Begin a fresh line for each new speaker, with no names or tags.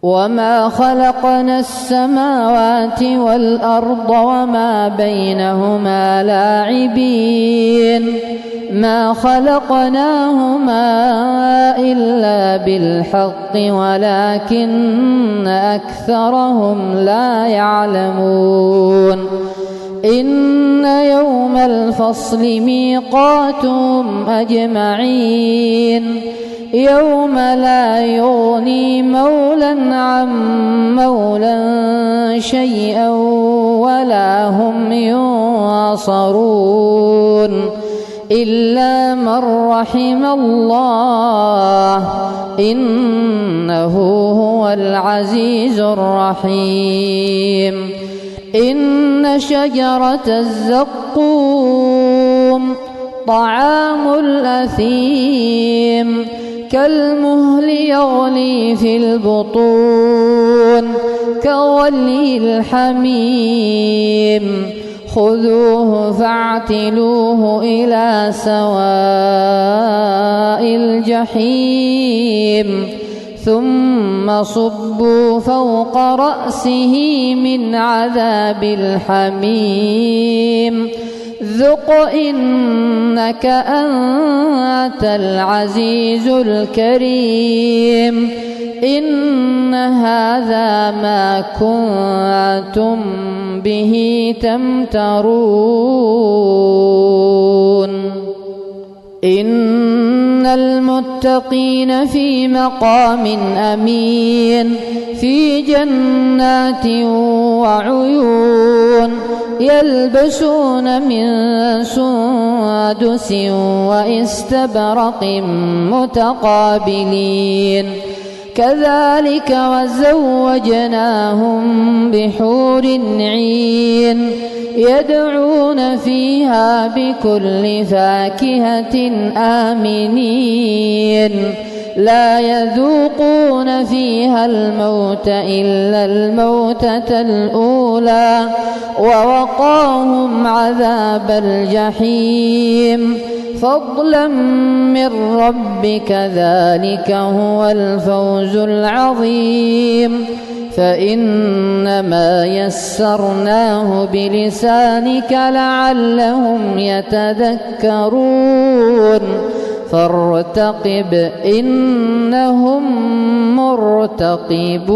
وما خلقنا السماوات والأرض وما بينهما لاعبين ما خلقناهما إلا بالحق ولكن أكثرهم لا يعلمون إن يوم الفصل ميقاتهم أجمعين يوم لا يغني مولى عن مولى شيئا ولا هم ينصرون إلا من رحم الله إنه هو العزيز الرحيم إن شجرة الزقوم طعام الأثيم كالمهل يغلي في البطون كغلي الحميم خذوه فاعتلوه إلى سواء الجحيم ثم صبوا فوق رأسه من عذاب الحميم ذق إنك أنت العزيز الكريم إن هذا ما كنتم به تمترون إن المتقين في مقام أمين في جنات وعيون يلبسون من سندس وإستبرق متقابلين كذلك وزوجناهم بحور عين يدعون فيها بكل فاكهة آمنين لا يذوقون فيها الموت إلا الموتة الأولى ووقاهم عذاب الجحيم فضلا من ربك ذلك هو الفوز العظيم فإنما يسرناه بلسانك لعلهم يتذكرون فارتقب إنهم مرتقبون